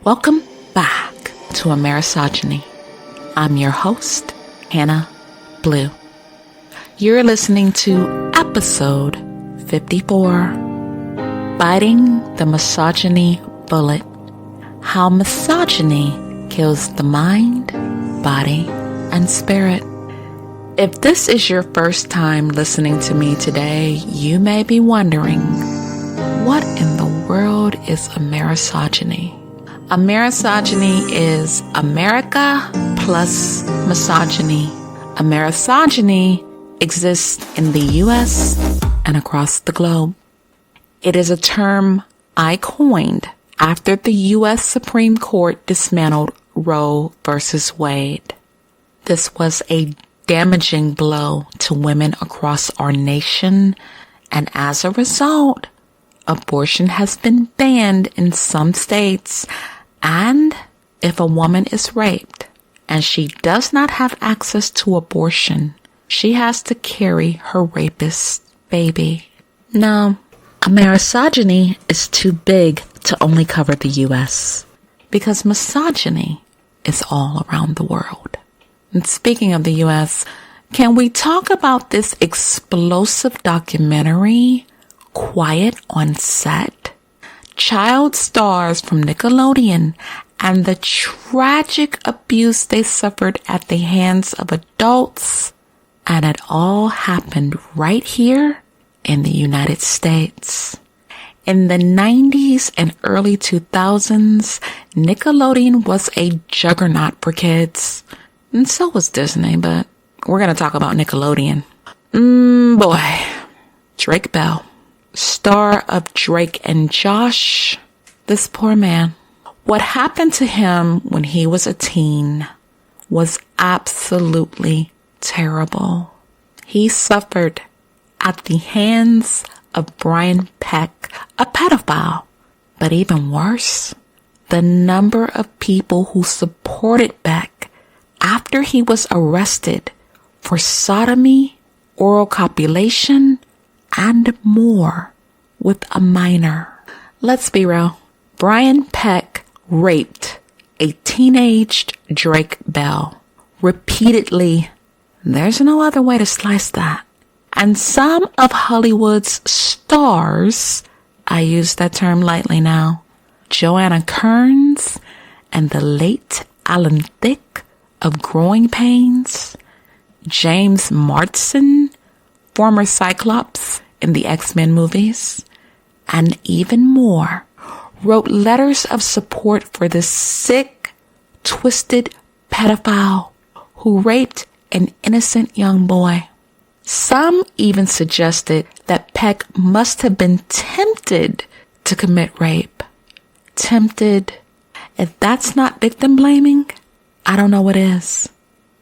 Welcome back to Amerisogyny. I'm your host, Hannah Blue. You're listening to episode 54, Biting the Misogyny Bullet, How Misogyny Kills the Mind, Body, and Spirit. If this is your first time listening to me today, you may be wondering, what in the world is Amerisogyny? Amerisogyny is America plus misogyny. Amerisogyny exists in the U.S. and across the globe. It is a term I coined after the U.S. Supreme Court dismantled Roe versus Wade. This was a damaging blow to women across our nation, and as a result, abortion has been banned in some states. And if a woman is raped and she does not have access to abortion, she has to carry her rapist's baby. Now, Amerisogyny is too big to only cover the U.S. because misogyny is all around the world. And speaking of the U.S., can we talk about this explosive documentary, Quiet on Set? Child stars from Nickelodeon and the tragic abuse they suffered at the hands of adults. And it all happened right here in the United States. In the 90s and early 2000s, Nickelodeon was a juggernaut for kids. And so was Disney, but we're going to talk about Nickelodeon. Boy, Drake Bell, star of Drake and Josh. This poor man. What happened to him when he was a teen was absolutely terrible. He suffered at the hands of Brian Peck, a pedophile. But even worse, the number of people who supported Peck after he was arrested for sodomy, oral copulation, and more with a minor. Let's be real. Brian Peck raped a teenaged Drake Bell repeatedly. There's no other way to slice that. And some of Hollywood's stars, I use that term lightly now, Joanna Kearns and the late Alan Thicke of Growing Pains, James Marsden, former Cyclops in the X-Men movies, and even more, wrote letters of support for this sick, twisted pedophile who raped an innocent young boy. Some even suggested that Peck must have been tempted to commit rape. Tempted. If that's not victim blaming, I don't know what is.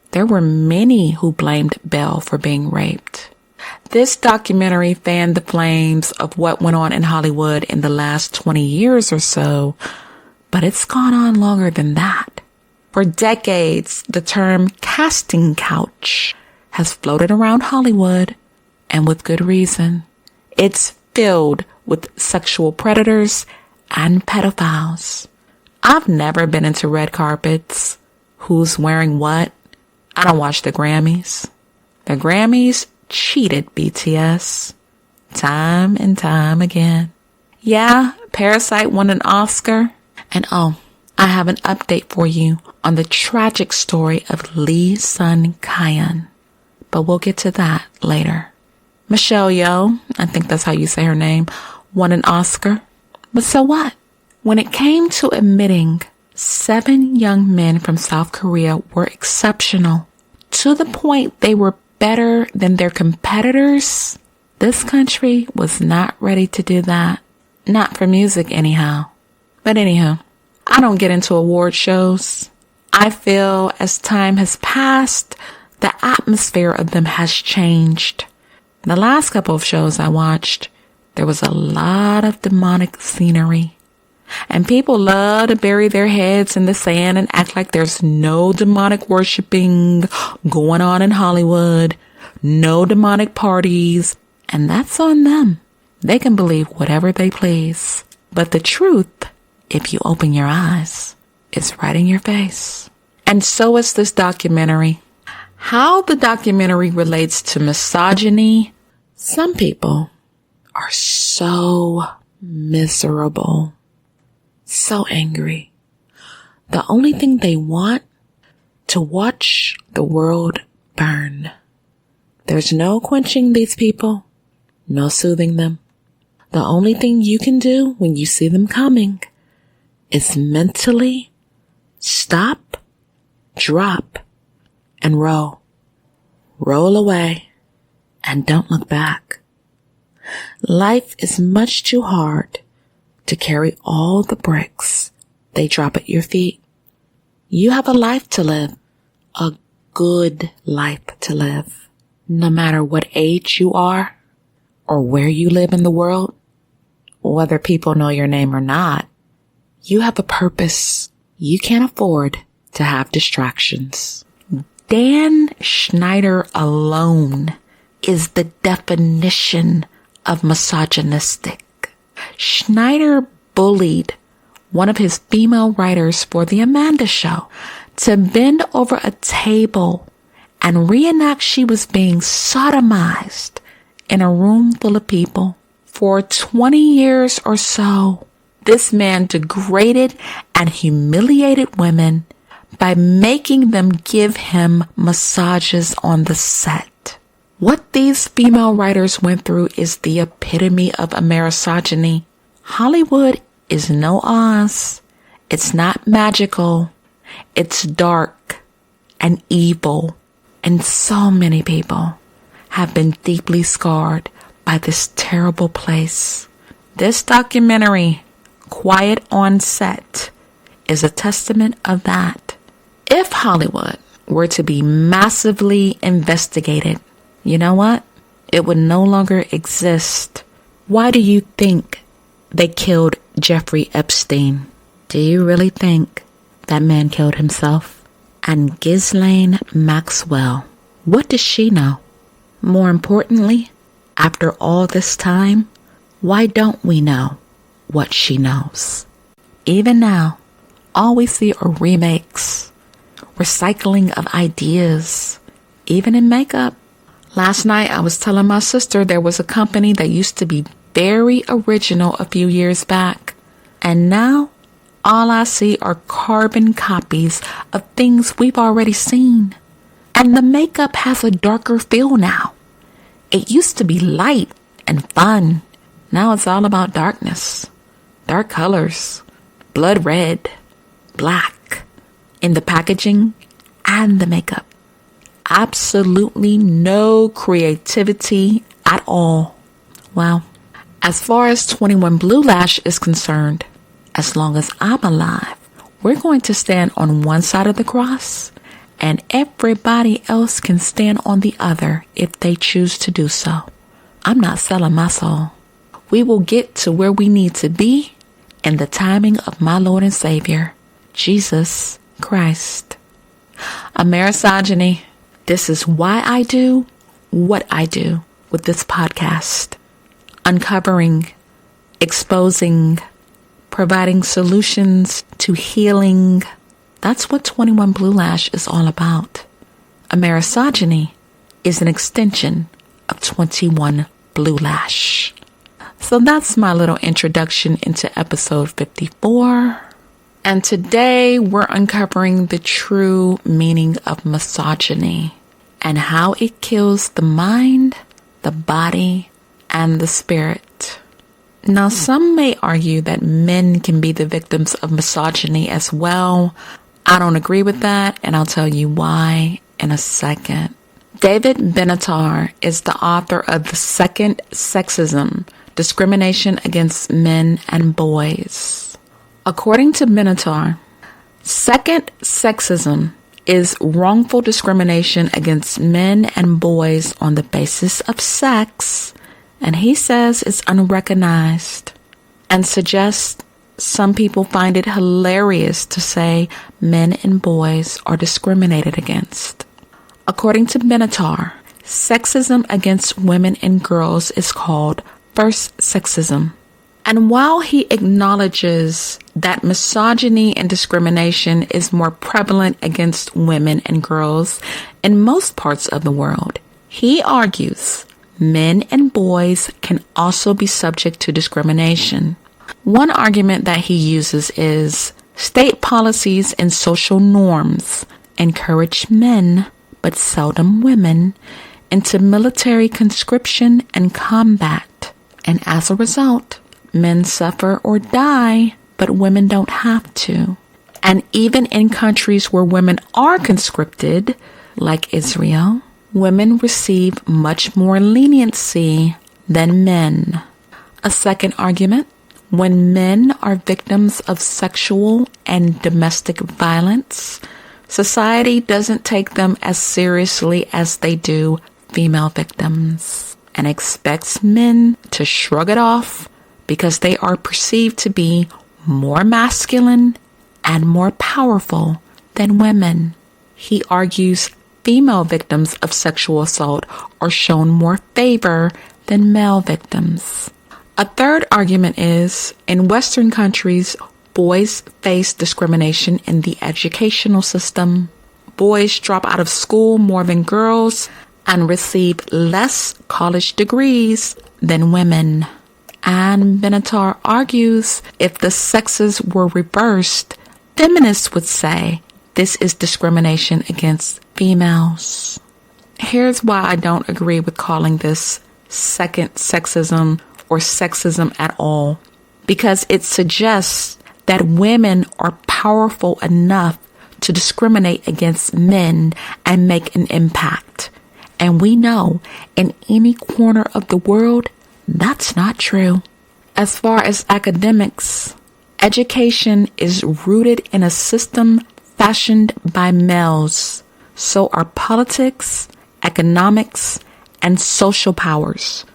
There were many who blamed Bell for being raped. This documentary fanned the flames of what went on in Hollywood in the last 20 years or so, but it's gone on longer than that. For decades, the term casting couch has floated around Hollywood, and with good reason. It's filled with sexual predators and pedophiles. I've never been into red carpets. Who's wearing what? I don't watch the Grammys. The Grammys cheated BTS time and time again. Yeah, Parasite won an Oscar. And I have an update for you on the tragic story of Lee Sun-Kyan. But we'll get to that later. Michelle Yeoh, I think that's how you say her name, won an Oscar. But so what? When it came to admitting 7 young men from South Korea were exceptional, to the point they were better than their competitors, this country was not ready to do that. Not for music anyhow. But anyhow, I don't get into award shows. I feel as time has passed, the atmosphere of them has changed. The last couple of shows I watched, there was a lot of demonic scenery. And people love to bury their heads in the sand and act like there's no demonic worshiping going on in Hollywood, no demonic parties, and that's on them. They can believe whatever they please. But the truth, if you open your eyes, is right in your face. And so is this documentary. How the documentary relates to misogyny, some people are so miserable, so angry. The only thing they want to watch the world burn. There's no quenching these people, no soothing them. The only thing you can do when you see them coming is mentally stop, drop, and roll. Roll away and don't look back. Life is much too hard to carry all the bricks they drop at your feet. You have a life to live, a good life to live. No matter what age you are or where you live in the world, whether people know your name or not, you have a purpose. You can't afford to have distractions. Dan Schneider alone is the definition of misogynistic. Schneider bullied one of his female writers for The Amanda Show to bend over a table and reenact she was being sodomized in a room full of people. For 20 years or so, this man degraded and humiliated women by making them give him massages on the set. What these female writers went through is the epitome of Amerisogyny. Hollywood is no Oz. It's not magical. It's dark and evil. And so many people have been deeply scarred by this terrible place. This documentary, Quiet on Set, is a testament of that. If Hollywood were to be massively investigated, you know what? It would no longer exist. Why do you think they killed Jeffrey Epstein? Do you really think that man killed himself? And Ghislaine Maxwell, what does she know? More importantly, after all this time, why don't we know what she knows? Even now, all we see are remakes, recycling of ideas, even in makeup. Last night, I was telling my sister there was a company that used to be very original a few years back. And now, all I see are carbon copies of things we've already seen. And the makeup has a darker feel now. It used to be light and fun. Now it's all about darkness, dark colors, blood red, black, in the packaging and the makeup. Absolutely no creativity at all. Well, as far as 21 Blue Lash is concerned, as long as I'm alive, we're going to stand on one side of the cross, and everybody else can stand on the other if they choose to do so. I'm not selling my soul. We will get to where we need to be in the timing of my Lord and Savior, Jesus Christ. Amerisogyny. This is why I do what I do with this podcast. Uncovering, exposing, providing solutions to healing. That's what 21 Blue Lash is all about. Amerisogyny is an extension of 21 Blue Lash. So that's my little introduction into episode 54. And today we're uncovering the true meaning of misogyny and how it kills the mind, the body, and the spirit. Now, some may argue that men can be the victims of misogyny as well. I don't agree with that, and I'll tell you why in a second. David Benatar is the author of The Second Sexism, Discrimination Against Men and Boys. According to Benatar, second sexism is wrongful discrimination against men and boys on the basis of sex, and he says it's unrecognized and suggests some people find it hilarious to say men and boys are discriminated against. According to Benatar, sexism against women and girls is called first sexism. And while he acknowledges that misogyny and discrimination is more prevalent against women and girls in most parts of the world, he argues men and boys can also be subject to discrimination. One argument that he uses is state policies and social norms encourage men, but seldom women, into military conscription and combat. And as a result, men suffer or die, but women don't have to. And even in countries where women are conscripted, like Israel, women receive much more leniency than men. A second argument, when men are victims of sexual and domestic violence, society doesn't take them as seriously as they do female victims and expects men to shrug it off because they are perceived to be more masculine and more powerful than women. He argues female victims of sexual assault are shown more favor than male victims. A third argument is, in Western countries, boys face discrimination in the educational system. Boys drop out of school more than girls and receive less college degrees than women. And Benatar argues if the sexes were reversed, feminists would say this is discrimination against females. Here's why I don't agree with calling this second sexism or sexism at all. Because it suggests that women are powerful enough to discriminate against men and make an impact. And we know in any corner of the world, that's not true. As far as academics, education is rooted in a system fashioned by males. So are politics, economics, and social powers.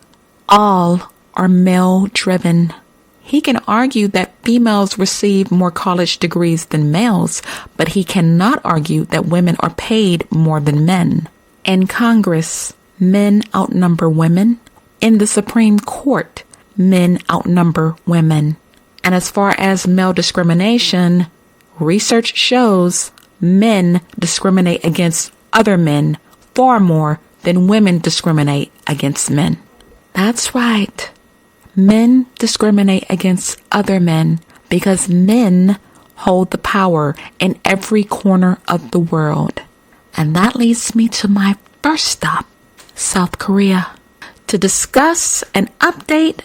All are male-driven. He can argue that females receive more college degrees than males, but he cannot argue that women are paid more than men. In Congress, men outnumber women. In the Supreme Court, men outnumber women. And as far as male discrimination, research shows men discriminate against other men far more than women discriminate against men. That's right. Men discriminate against other men because men hold the power in every corner of the world. And that leads me to my first stop, South Korea, to discuss an update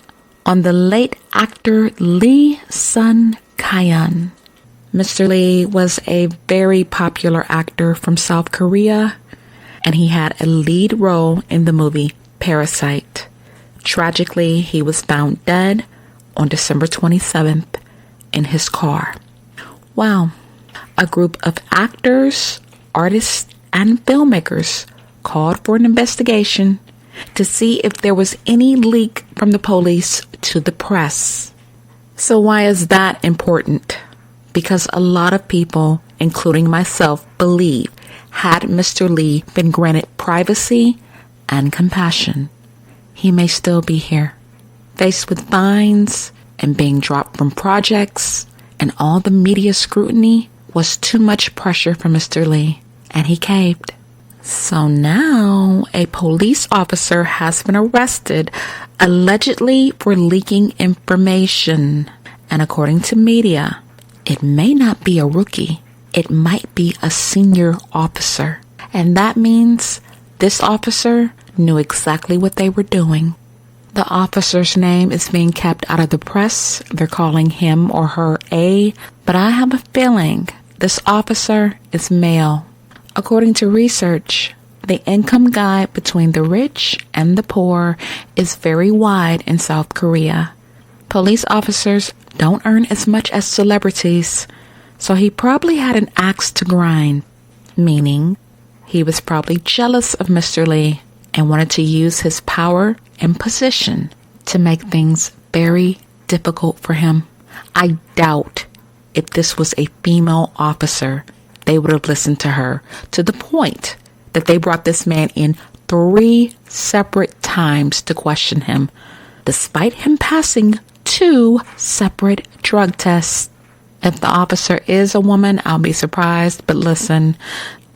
on the late actor Lee Sun-kyun. Mr. Lee was a very popular actor from South Korea, and he had a lead role in the movie Parasite. Tragically, he was found dead on December 27th in his car. Wow. A group of actors, artists, and filmmakers called for an investigation to see if there was any leak from the police to the press. So why is that important? Because a lot of people, including myself, believe had Mr. Lee been granted privacy and compassion, he may still be here, faced with fines and being dropped from projects, and all the media scrutiny was too much pressure for Mr. Lee, and he caved. So now a police officer has been arrested, allegedly for leaking information. And according to media, it may not be a rookie. It might be a senior officer. And that means this officer knew exactly what they were doing. The officer's name is being kept out of the press. They're calling him or her A, but I have a feeling this officer is male. According to research, the income gap between the rich and the poor is very wide in South Korea. Police officers don't earn as much as celebrities, so he probably had an axe to grind, meaning he was probably jealous of Mr. Lee and wanted to use his power and position to make things very difficult for him. I doubt if this was a female officer, they would have listened to her, to the point that they brought this man in 3 separate times to question him, despite him passing 2 separate drug tests. If the officer is a woman, I'll be surprised. But listen,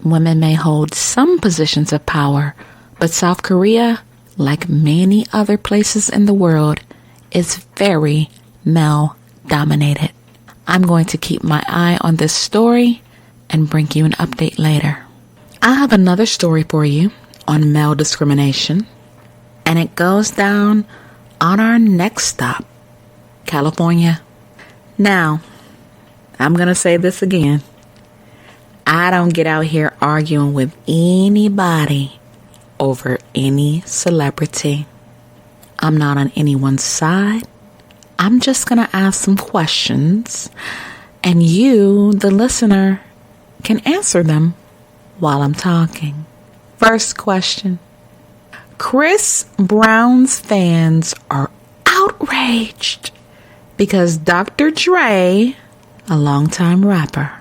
women may hold some positions of power, but South Korea, like many other places in the world, is very male-dominated. I'm going to keep my eye on this story and bring you an update later. I have another story for you on male discrimination, and it goes down on our next stop, California. Now, I'm going to say this again. I don't get out here arguing with anybody over any celebrity. I'm not on anyone's side. I'm just going to ask some questions, and you, the listener, can answer them while I'm talking. First question. Chris Brown's fans are outraged because Dr. Dre, a longtime rapper,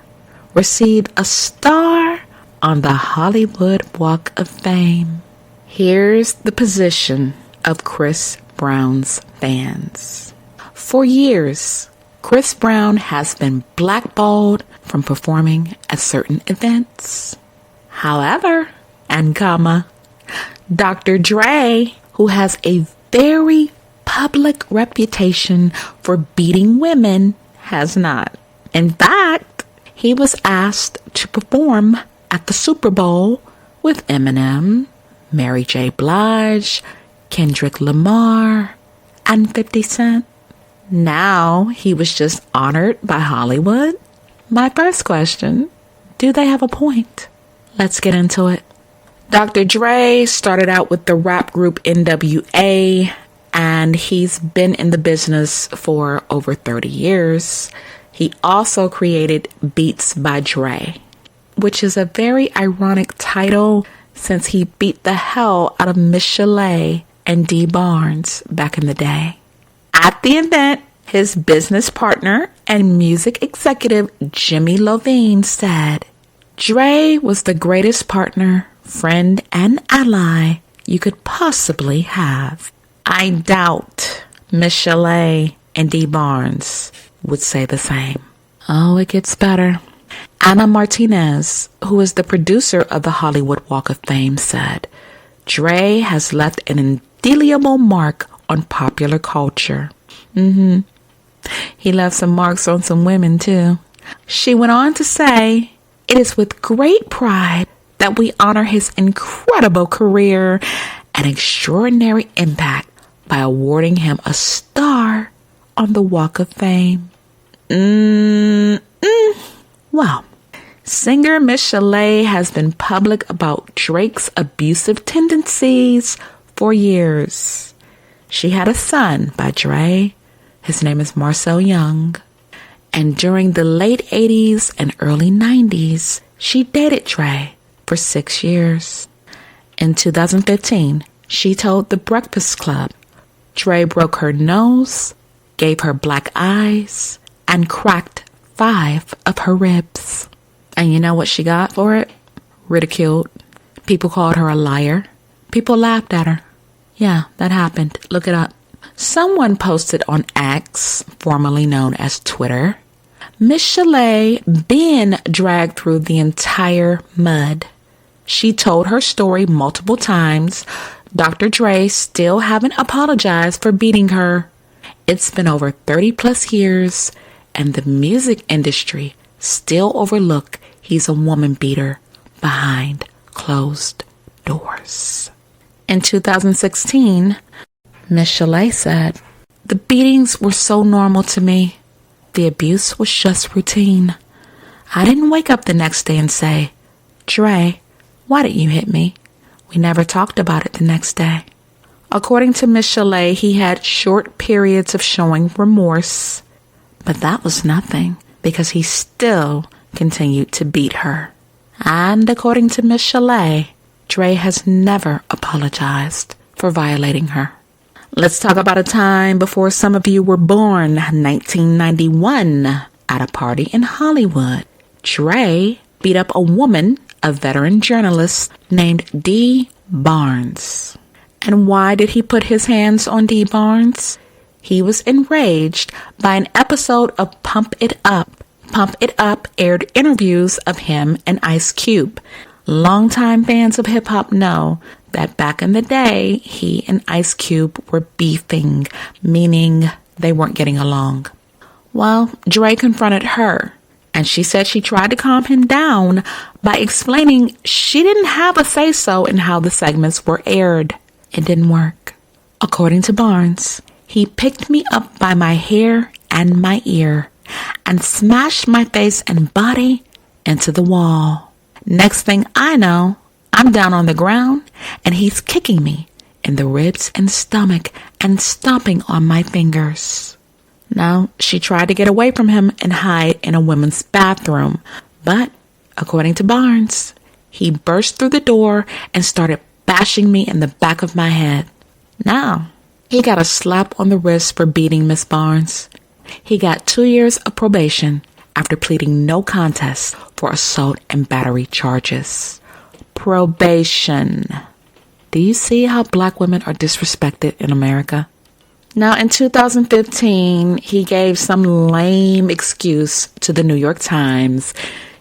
received a star on the Hollywood Walk of Fame. Here's the position of Chris Brown's fans. For years, Chris Brown has been blackballed from performing at certain events. However, Dr. Dre, who has a very public reputation for beating women, has not. In fact, he was asked to perform at the Super Bowl with Eminem, Mary J. Blige, Kendrick Lamar, and 50 Cent. Now he was just honored by Hollywood. My first question, do they have a point? Let's get into it. Dr. Dre started out with the rap group NWA, and he's been in the business for over 30 years. He also created Beats by Dre, which is a very ironic title since he beat the hell out of Miss Chalet and Dee Barnes back in the day. At the event, his business partner and music executive Jimmy Iovine said, "Dre was the greatest partner, friend, and ally you could possibly have." I doubt Miss Chalet and Dee Barnes would say the same. Oh, it gets better. Ana Martinez, who is the producer of the Hollywood Walk of Fame, said, "Dre has left an indelible mark on popular culture." He left some marks on some women, too. She went on to say, "It is with great pride that we honor his incredible career and extraordinary impact by awarding him a star on the Walk of Fame." Well, singer Miss Chalet has been public about Drake's abusive tendencies for years. She had a son by Dre. His name is Marcel Young. And during the late 80s and early 90s, she dated Dre for 6 years. In 2015, she told The Breakfast Club Dre broke her nose, gave her black eyes, and cracked 5 of her ribs. And you know what she got for it? Ridiculed. People called her a liar. People laughed at her. Yeah, that happened. Look it up. Someone posted on X, formerly known as Twitter, Miss Chalet been dragged through the entire mud. She told her story multiple times. Dr. Dre still haven't apologized for beating her. It's been over 30 plus years, and the music industry still overlook he's a woman beater behind closed doors. In 2016, Miss Chalet said, "The beatings were so normal to me. The abuse was just routine. I didn't wake up the next day and say, 'Dre, why did you hit me?' We never talked about it the next day." According to Miss Chalet, he had short periods of showing remorse, but that was nothing because he still continued to beat her. And according to Miss Chalet, Dre has never apologized for violating her. Let's talk about a time before some of you were born, 1991. At a party in Hollywood, Dre beat up a woman, a veteran journalist named Dee Barnes. And why did he put his hands on Dee Barnes? He was enraged by an episode of Pump It Up. Pump It Up aired interviews of him and Ice Cube. Longtime fans of hip-hop know that back in the day, he and Ice Cube were beefing, meaning they weren't getting along. Well, Dre confronted her, and she said she tried to calm him down by explaining she didn't have a say-so in how the segments were aired. It didn't work. According to Barnes, he picked me up by my hair and my ear and smashed my face and body into the wall. Next thing I know, I'm down on the ground and he's kicking me in the ribs and stomach and stomping on my fingers. Now, she tried to get away from him and hide in a women's bathroom, but according to Barnes, he burst through the door and started bashing me in the back of my head. Now, he got a slap on the wrist for beating Miss Barnes. He got 2 years of probation after pleading no contest for assault and battery charges. Probation. Do you see how black women are disrespected in America? Now, in 2015, he gave some lame excuse to the New York Times,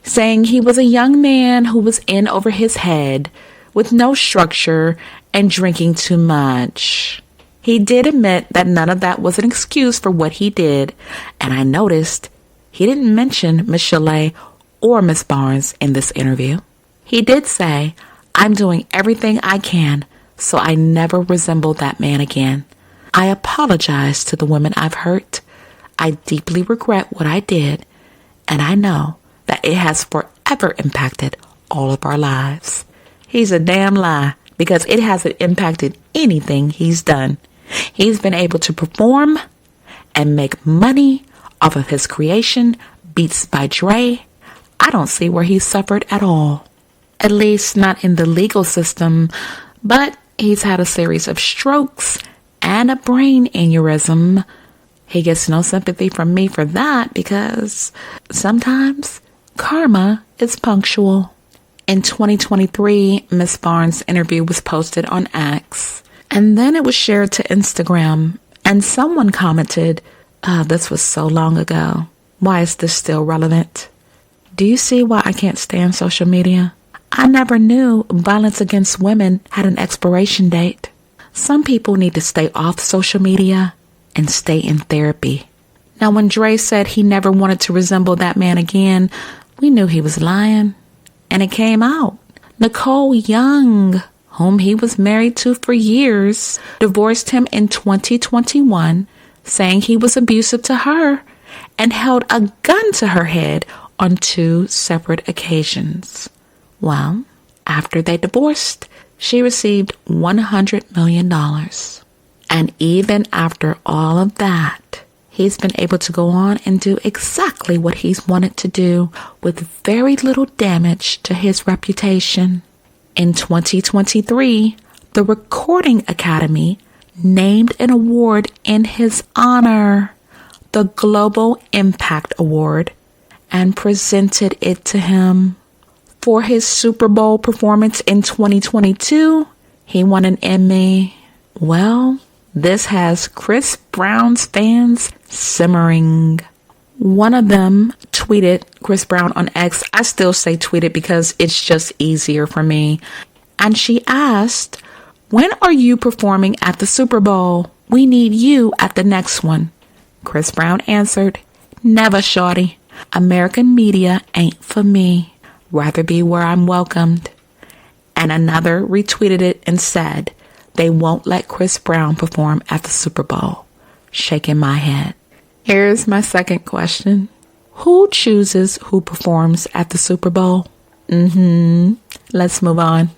saying he was a young man who was in over his head with no structure and drinking too much. He did admit that none of that was an excuse for what he did, and I noticed he didn't mention Miss Chalet or Miss Barnes in this interview. He did say, "I'm doing everything I can so I never resemble that man again. I apologize to the women I've hurt. I deeply regret what I did, and I know that it has forever impacted all of our lives." He's a damn lie, because it hasn't impacted anything he's done. He's been able to perform and make money off of his creation, Beats by Dre. I don't see where he's suffered at all. At least not in the legal system, but he's had a series of strokes and a brain aneurysm. He gets no sympathy from me for that, because sometimes karma is punctual. In 2023, Miss Barnes' interview was posted on X, and then it was shared to Instagram, and someone commented, "This was so long ago. Why is this still relevant?" Do you see why I can't stand social media? I never knew violence against women had an expiration date. Some people need to stay off social media and stay in therapy. Now, when Dre said he never wanted to resemble that man again, we knew he was lying. And it came out. Nicole Young, whom he was married to for years, divorced him in 2021, saying he was abusive to her and held a gun to her head on 2 separate occasions. Well, after they divorced, she received $100 million. And even after all of that, he's been able to go on and do exactly what he's wanted to do with very little damage to his reputation. In 2023, the Recording Academy named an award in his honor, the Global Impact Award, and presented it to him. For his Super Bowl performance in 2022, he won an Emmy. Well, this has Chris Brown's fans simmering. One of them tweeted Chris Brown on X. I still say tweeted because it's just easier for me. And she asked, "When are you performing at the Super Bowl? We need you at the next one." Chris Brown answered, "Never, shorty. American media ain't for me. Rather be where I'm welcomed." And another retweeted it and said, "They won't let Chris Brown perform at the Super Bowl." Shaking my head. Here's my second question. Who chooses who performs at the Super Bowl? Let's move on.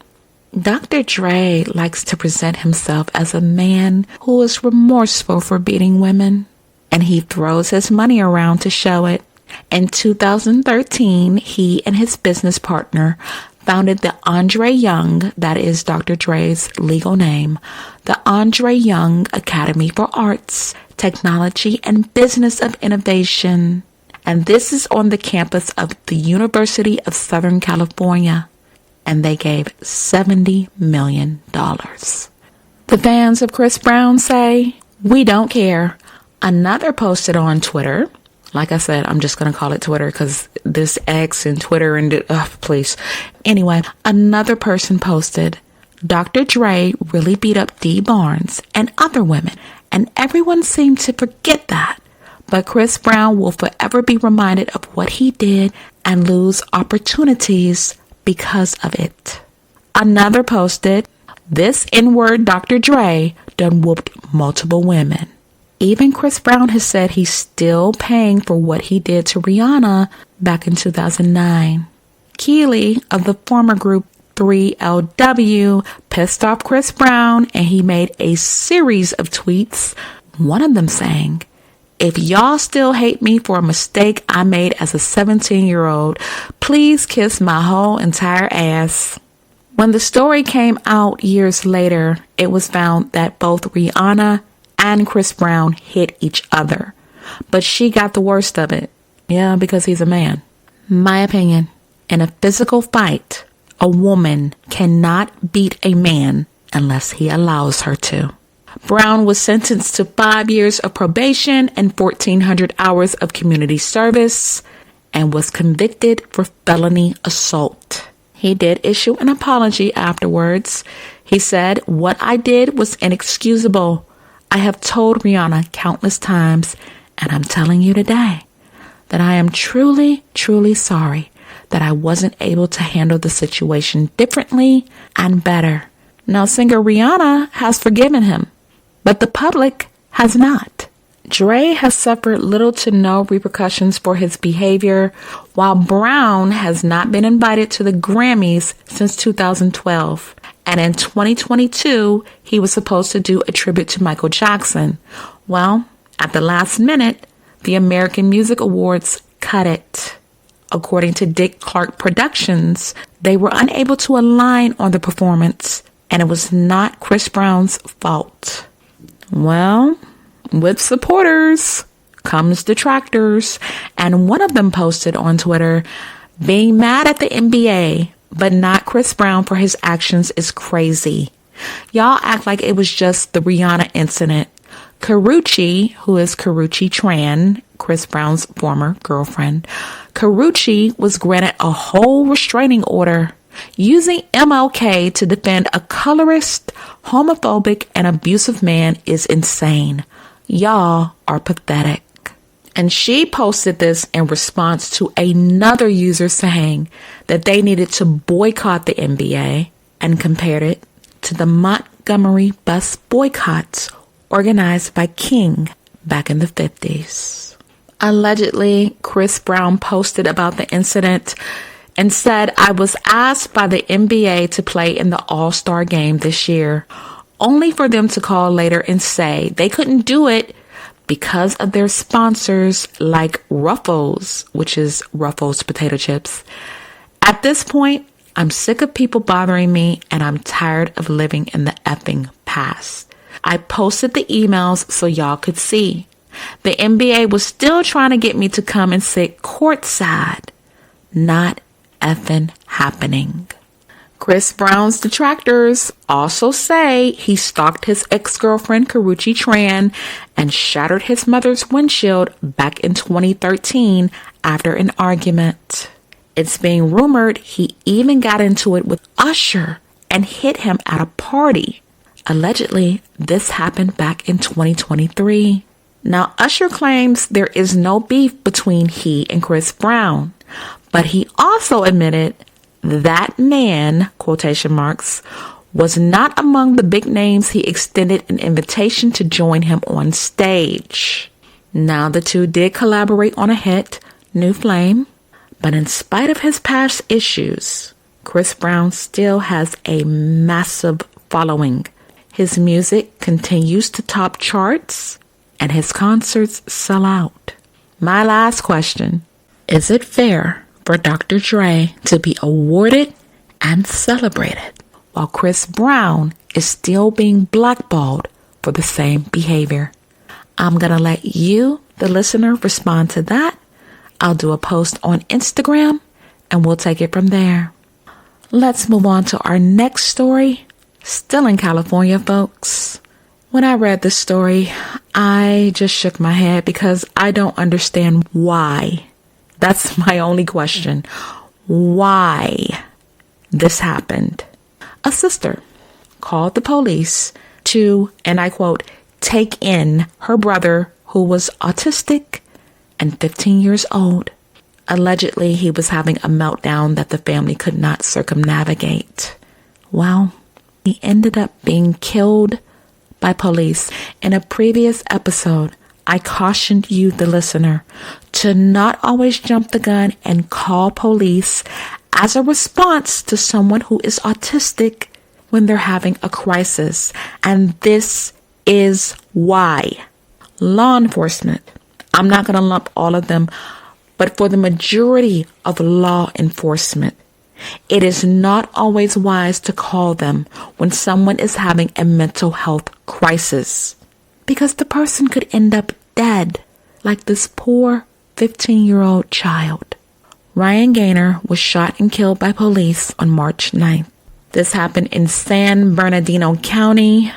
Dr. Dre likes to present himself as a man who is remorseful for beating women, and he throws his money around to show it. In 2013, he and his business partner founded the Andre Young, that is Dr. Dre's legal name, the Andre Young Academy for Arts, Technology, and Business of Innovation. And this is on the campus of the University of Southern California. And they gave $70 million. The fans of Chris Brown say, "We don't care. Another posted on Twitter. Like I said, I'm just going to call it Twitter because this X and Twitter and please. Anyway, another person posted, Dr. Dre really beat up Dee Barnes and other women, and everyone seemed to forget that. But Chris Brown will forever be reminded of what he did and lose opportunities because of it. Another posted, this N-word Dr. Dre done whooped multiple women. Even Chris Brown has said he's still paying for what he did to Rihanna back in 2009. Keely of the former group 3LW pissed off Chris Brown, and he made a series of tweets, one of them saying, if y'all still hate me for a mistake I made as a 17-year-old, please kiss my whole entire ass. When the story came out years later, it was found that both Rihanna and Chris Brown hit each other, but she got the worst of it. Yeah, because he's a man. My opinion, in a physical fight, a woman cannot beat a man unless he allows her to. Brown was sentenced to 5 years of probation and 1,400 hours of community service and was convicted for felony assault. He did issue an apology afterwards. He said, what I did was inexcusable. I have told Rihanna countless times, and I'm telling you today, that I am truly, truly sorry that I wasn't able to handle the situation differently and better. Now, singer Rihanna has forgiven him, but the public has not. Dre has suffered little to no repercussions for his behavior, while Brown has not been invited to the Grammys since 2012. And in 2022, he was supposed to do a tribute to Michael Jackson. Well, at the last minute, the American Music Awards cut it. According to Dick Clark Productions, they were unable to align on the performance, and it was not Chris Brown's fault. Well, with supporters comes detractors, and one of them posted on Twitter, being mad at the NBA, but not Chris Brown for his actions is crazy. Y'all act like it was just the Rihanna incident. Karrueche, who is Karrueche Tran, Chris Brown's former girlfriend, Karrueche was granted a whole restraining order. Using MLK to defend a colorist, homophobic, and abusive man is insane. Y'all are pathetic. And she posted this in response to another user saying that they needed to boycott the NBA and compared it to the Montgomery bus boycotts organized by King back in the 50s. Allegedly, Chris Brown posted about the incident and said, I was asked by the NBA to play in the All-Star game this year, only for them to call later and say they couldn't do it because of their sponsors like Ruffles, which is Ruffles potato chips. At this point, I'm sick of people bothering me and I'm tired of living in the effing past. I posted the emails so y'all could see. The NBA was still trying to get me to come and sit courtside. Not effing happening. Chris Brown's detractors also say he stalked his ex-girlfriend Karrueche Tran and shattered his mother's windshield back in 2013 after an argument. It's being rumored he even got into it with Usher and hit him at a party. Allegedly, this happened back in 2023. Now, Usher claims there is no beef between he and Chris Brown, but he also admitted that man, quotation marks, was not among the big names he extended an invitation to join him on stage. Now, the two did collaborate on a hit, New Flame, but in spite of his past issues, Chris Brown still has a massive following. His music continues to top charts, and his concerts sell out. My last question, is it fair for Dr. Dre to be awarded and celebrated while Chris Brown is still being blackballed for the same behavior? I'm going to let you, the listener, respond to that. I'll do a post on Instagram and we'll take it from there. Let's move on to our next story. Still in California, folks. When I read this story, I just shook my head because I don't understand why. That's my only question. Why this happened? A sister called the police to, and I quote, take in her brother who was autistic and 15 years old. Allegedly, he was having a meltdown that the family could not circumnavigate. Well, he ended up being killed by police. In a previous episode, I cautioned you, the listener, to not always jump the gun and call police as a response to someone who is autistic when they're having a crisis. And this is why. Law enforcement, I'm not going to lump all of them, but for the majority of law enforcement, it is not always wise to call them when someone is having a mental health crisis, because the person could end up dead, like this poor 15-year-old child. Ryan Gaynor was shot and killed by police on March 9th. This happened in San Bernardino County.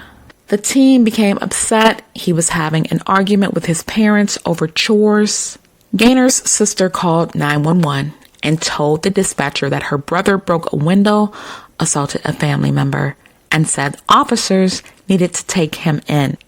The teen became upset. He was having an argument with his parents over chores. Gaynor's sister called 911 and told the dispatcher that her brother broke a window, assaulted a family member, and said officers needed to take him in.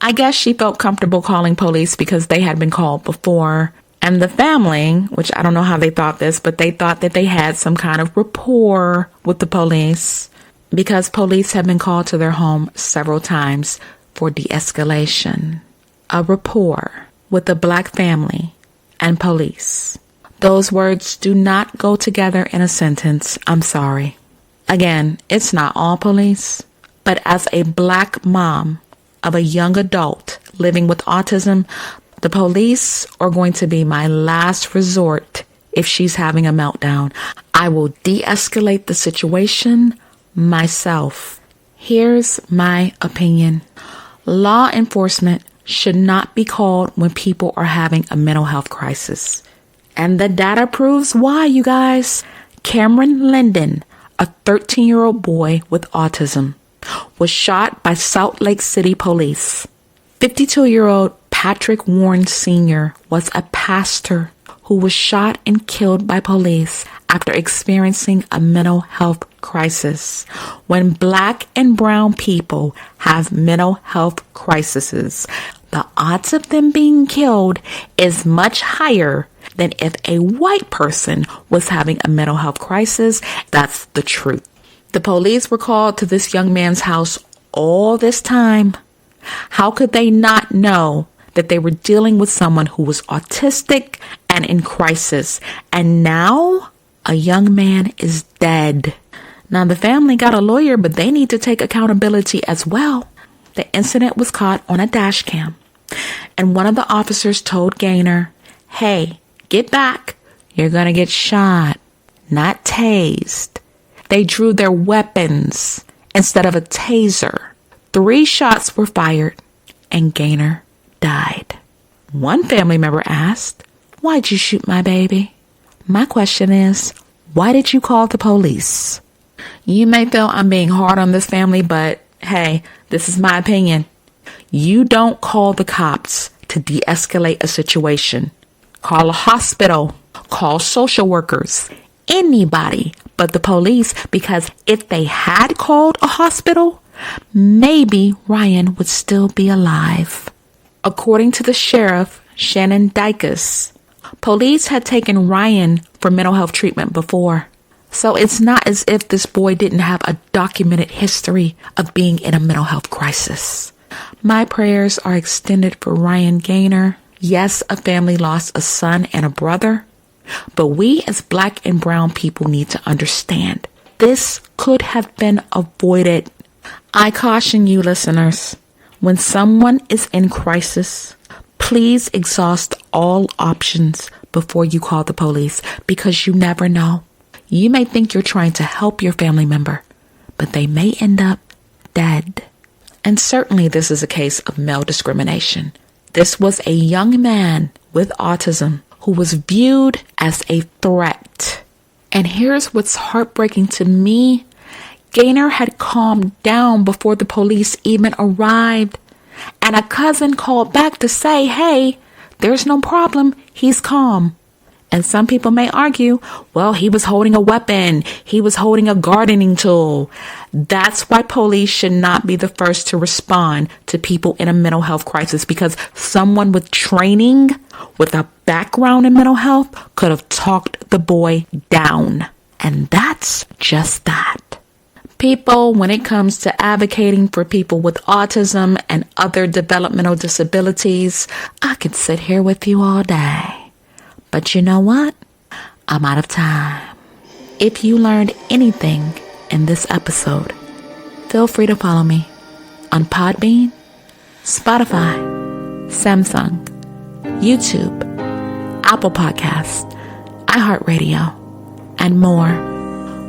I guess she felt comfortable calling police because they had been called before. And the family, which I don't know how they thought this, but they thought that they had some kind of rapport with the police because police had been called to their home several times for de-escalation. A rapport with the Black family and police. Those words do not go together in a sentence. I'm sorry. Again, it's not all police, but as a Black mom of a young adult living with autism, the police are going to be my last resort if she's having a meltdown. I will de-escalate the situation myself. Here's my opinion. Law enforcement should not be called when people are having a mental health crisis. And the data proves why, you guys. Cameron Linden, a 13-year-old boy with autism, was shot by Salt Lake City police. 52-year-old Patrick Warren Sr. was a pastor who was shot and killed by police after experiencing a mental health crisis. When Black and brown people have mental health crises, the odds of them being killed is much higher than if a white person was having a mental health crisis. That's the truth. The police were called to this young man's house all this time. How could they not know that they were dealing with someone who was autistic and in crisis? And now a young man is dead. Now the family got a lawyer, but they need to take accountability as well. The incident was caught on a dash cam. And one of the officers told Gaynor, hey, get back. You're going to get shot, not tased. They drew their weapons instead of a taser. 3 shots were fired and Gaynor died. One family member asked, why'd you shoot my baby? My question is, why did you call the police? You may feel I'm being hard on this family, but hey, this is my opinion. You don't call the cops to de-escalate a situation. Call a hospital. Call social workers. Anybody but the police, because if they had called a hospital, maybe Ryan would still be alive. According to the sheriff, Shannon Dykes, police had taken Ryan for mental health treatment before. So it's not as if this boy didn't have a documented history of being in a mental health crisis. My prayers are extended for Ryan Gaynor. Yes, a family lost a son and a brother, but we as Black and brown people need to understand this could have been avoided. I caution you, listeners, when someone is in crisis, please exhaust all options before you call the police, because you never know. You may think you're trying to help your family member, but they may end up dead. And certainly this is a case of male discrimination. This was a young man with autism who was viewed as a threat. And here's what's heartbreaking to me. Gaynor had calmed down before the police even arrived. And a cousin called back to say, hey, there's no problem. He's calm. And some people may argue, well, he was holding a weapon. He was holding a gardening tool. That's why police should not be the first to respond to people in a mental health crisis, because someone with training, with a background in mental health, could have talked the boy down. And that's just that. People, when it comes to advocating for people with autism and other developmental disabilities, I could sit here with you all day. But you know what? I'm out of time. If you learned anything in this episode, feel free to follow me on Podbean, Spotify, Samsung, YouTube, Apple Podcasts, iHeartRadio, and more.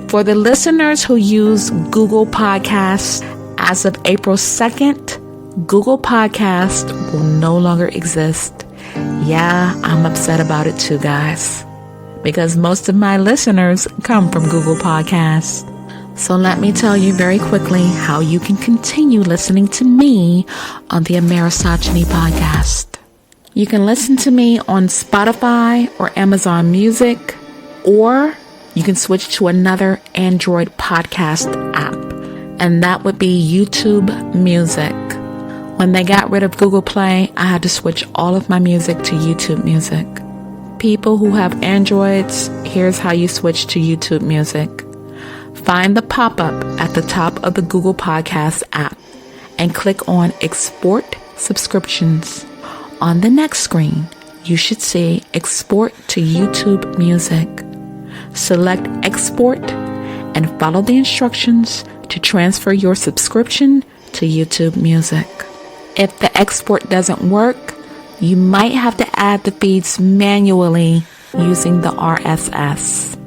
For the listeners who use Google Podcasts, as of April 2nd, Google Podcasts will no longer exist. Yeah, I'm upset about it too, guys, because most of my listeners come from Google Podcasts. So let me tell you very quickly how you can continue listening to me on the Amerisogyny podcast. You can listen to me on Spotify or Amazon Music, or you can switch to another Android podcast app, and that would be YouTube Music. When they got rid of Google Play, I had to switch all of my music to YouTube Music. People who have Androids, here's how you switch to YouTube Music. Find the pop-up at the top of the Google Podcast app and click on Export Subscriptions. On the next screen, you should see Export to YouTube Music. Select Export and follow the instructions to transfer your subscription to YouTube Music. If the export doesn't work, you might have to add the feeds manually using the RSS.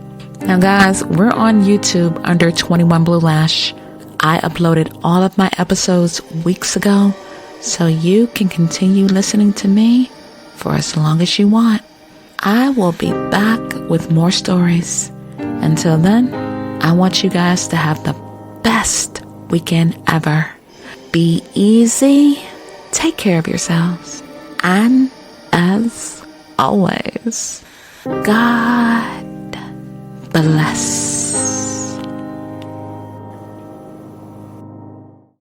Now guys, we're on YouTube under 21 Blue Lash. I uploaded all of my episodes weeks ago, so you can continue listening to me for as long as you want. I will be back with more stories. Until then, I want you guys to have the best weekend ever. Be easy. Take care of yourselves. And as always, God bless.